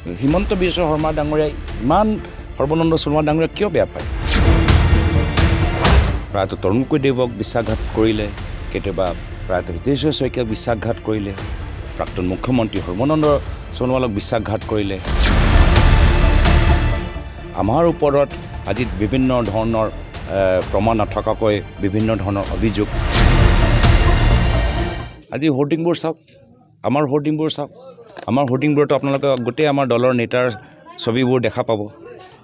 হিমন্ত বিশ্ব শৰ্মা ডাঙৰীয়াই ইমান সৰ্বানন্দ সোণোৱাল ডাঙৰীয়া কিয় বেয়া পায় প্ৰায়তো তৰুণ গগৈদেৱক বিশ্বাসঘাত কৰিলে কেতিয়াবা প্ৰায়তো হিতেশ্বৰ শইকীয়াক বিশ্বাসঘাত কৰিলে প্ৰাক্তন মুখ্যমন্ত্ৰী সৰ্বানন্দ সোণোৱালক বিশ্বাসঘাত কৰিলে আমাৰ ওপৰত আজি বিভিন্ন ধৰণৰ প্ৰমাণ নথকাকৈ বিভিন্ন ধৰণৰ অভিযোগ আজি হোৰ্ডিংবোৰ চাওক আমাৰ হোৰ্ডিংবোৰ চাওক আমাৰ হোৰ্ডিংবোৰতো আপোনালোকে গোটেই আমাৰ দলৰ নেতাৰ ছবিবোৰ দেখা পাব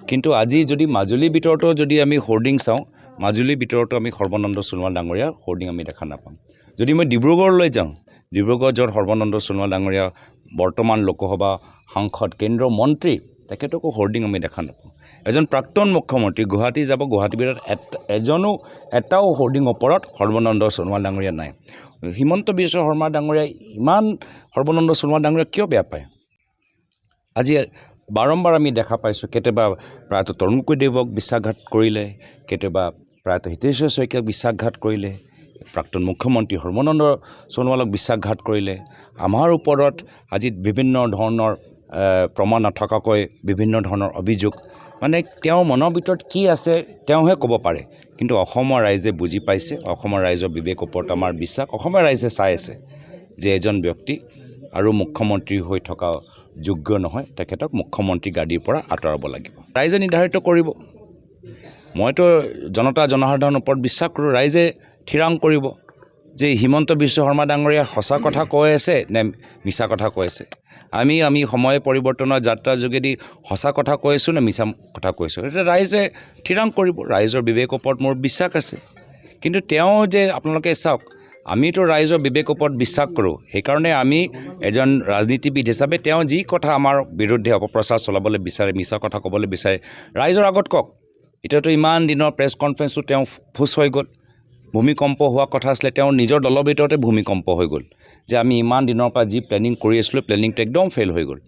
কিন্তু আজি যদি মাজুলীৰ ভিতৰতো যদি আমি হোৰ্ডিং চাওঁ মাজুলীৰ ভিতৰতো আমি সৰ্বানন্দ সোণোৱাল ডাঙৰীয়াৰ হোৰ্ডিং আমি দেখা নাপাম যদি মই ডিব্ৰুগড়লৈ যাওঁ ডিব্ৰুগড় য'ত সৰ্বানন্দ সোণোৱাল ডাঙৰীয়া বৰ্তমান লোকসভা সাংসদ কেন্দ্ৰীয় মন্ত্ৰী তেখেতকো হোৰ্ডিং আমি দেখা নাপাওঁ এজন প্ৰাক্তন মুখ্যমন্ত্ৰী গুৱাহাটী যাব গুৱাহাটীৰ ভিতৰত এটাও হোৰ্ডিং ওপৰত সৰ্বানন্দ সোণোৱাল ডাঙৰীয়া নাই হিমন্ত বিশ্ব শৰ্মা ডাঙৰীয়াই ইমান সৰ্বানন্দ সোণোৱাল ডাঙৰীয়া কিয় বেয়া পায় আজি বাৰম্বাৰ আমি দেখা পাইছোঁ কেতিয়াবা প্ৰায়তো তৰুণ গগৈদেৱক বিশ্বাসঘাত কৰিলে কেতিয়াবা প্ৰায়তো হিতেশ্বৰ শইকীয়াক বিশ্বাসঘাত কৰিলে প্ৰাক্তন মুখ্যমন্ত্ৰী সৰ্বানন্দ সোণোৱালক বিশ্বাসঘাত কৰিলে আমাৰ ওপৰত আজি বিভিন্ন ধৰণৰ প্ৰমাণ নথকাকৈ বিভিন্ন ধৰণৰ অভিযোগ মানে তেওঁৰ মনৰ ভিতৰত কি আছে তেওঁহে ক'ব পাৰে কিন্তু অসমৰ ৰাইজে বুজি পাইছে অসমৰ ৰাইজৰ বিবেকৰ ওপৰত আমাৰ বিশ্বাস অসমৰ ৰাইজে চাই আছে যে এজন ব্যক্তি আৰু মুখ্যমন্ত্ৰী হৈ থকা যোগ্য নহয় তেখেতক মুখ্যমন্ত্ৰী গাদীৰ পৰা আঁতৰাব লাগিব ৰাইজে নিৰ্ধাৰিত কৰিব মইতো জনতা জনসাধাৰণৰ ওপৰত বিশ্বাস কৰোঁ ৰাইজে থিৰাং কৰিব যে হিমন্ত বিশ্ব শৰ্মা ডাঙৰীয়া সঁচা কথা কৈ আছে নে মিছা কথা কৈ আছে আমি সময় পৰিৱৰ্তনৰ যাত্ৰাৰ যোগেদি সঁচা কথা কৈ আছোঁ নে মিছা কথা কৈছোঁ এতিয়া ৰাইজে থিৰাং কৰিব ৰাইজৰ বিবেকৰ ওপৰত মোৰ বিশ্বাস আছে কিন্তু তেওঁ যে আপোনালোকে চাওক আমিতো ৰাইজৰ বিবেকৰ ওপৰত বিশ্বাস কৰোঁ সেইকাৰণে আমি এজন ৰাজনীতিবিদ হিচাপে তেওঁ যি কথা আমাৰ বিৰুদ্ধে অপপ্ৰচাৰ চলাবলৈ বিচাৰে মিছা কথা ক'বলৈ বিচাৰে ৰাইজৰ আগত কওক এতিয়াতো ইমান দিনৰ প্ৰেছ কনফাৰেঞ্চটো তেওঁ ফুচ হৈ গ'ল ভূমিকম্প হোৱা কথা আছিলে তেওঁ নিজৰ দলৰ ভিতৰতে ভূমিকম্প হৈ গ'ল যে আমি ইমান দিনৰ পৰা যি প্লেনিং কৰি আছিলোঁ প্লেনিংটো একদম ফেইল হৈ গ'ল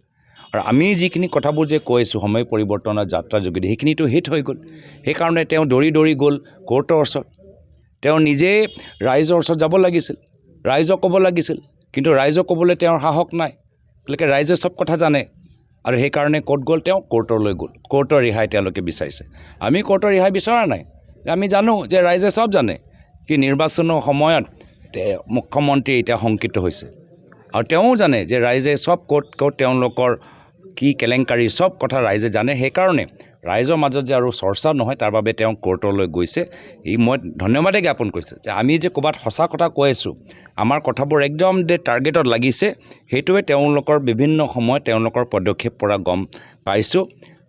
আৰু আমি যিখিনি কথাবোৰ যে কৈ আছোঁ সময় পৰিৱৰ্তনৰ যাত্ৰাৰ যোগেদি সেইখিনিতো হিট হৈ গ'ল সেইকাৰণে তেওঁ দৌৰি গ'ল কোৰ্টৰ ওচৰত তেওঁ নিজে ৰাইজৰ ওচৰত যাব লাগিছিল ৰাইজক ক'ব লাগিছিল কিন্তু ৰাইজক ক'বলৈ তেওঁৰ সাহস নাই গতিকে ৰাইজে চব কথা জানে আৰু সেইকাৰণে ক'ত গ'ল তেওঁ কোৰ্টলৈ গ'ল কোৰ্টৰ ৰেহাই তেওঁলোকে বিচাৰিছে আমি কোৰ্টৰ ৰেহাই বিচৰা নাই আমি জানো যে ৰাইজে চব জানে কি নিৰ্বাচনৰ সময়ত মুখ্যমন্ত্ৰী এতিয়া শংকিত হৈছে আৰু তেওঁ জানে যে ৰাইজে চব ক'ত তেওঁলোকৰ কি কেলেংকাৰী চব কথা ৰাইজে জানে সেইকাৰণে ৰাইজৰ মাজত যে আৰু চৰ্চা নহয় তাৰ বাবে তেওঁ কোৰ্টলৈ গৈছে মই ধন্যবাদেই জ্ঞাপন কৰিছোঁ যে আমি যে ক'ৰবাত সঁচা কথা কৈ আছোঁ আমাৰ কথাবোৰ একদম যে টাৰ্গেটত লাগিছে সেইটোৱে তেওঁলোকৰ বিভিন্ন সময়ত তেওঁলোকৰ পদক্ষেপ পৰা গম পাইছোঁ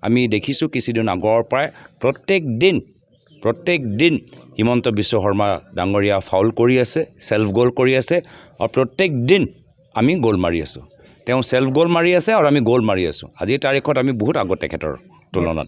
আমি দেখিছোঁ কিছুদিন আগৰ পৰাই প্ৰত্যেক দিন হিমন্ত বিশ্ব শৰ্মা ডাঙৰীয়া ফাউল কৰি আছে চেল্ফ গ'ল কৰি আছে আৰু প্ৰত্যেক দিন আমি গ'ল মাৰি আছোঁ তেওঁ চেল্ফ গ'ল মাৰি আছে আৰু আমি গ'ল মাৰি আছোঁ আজিৰ তাৰিখত আমি বহুত আগত তেখেতৰ তুলনাত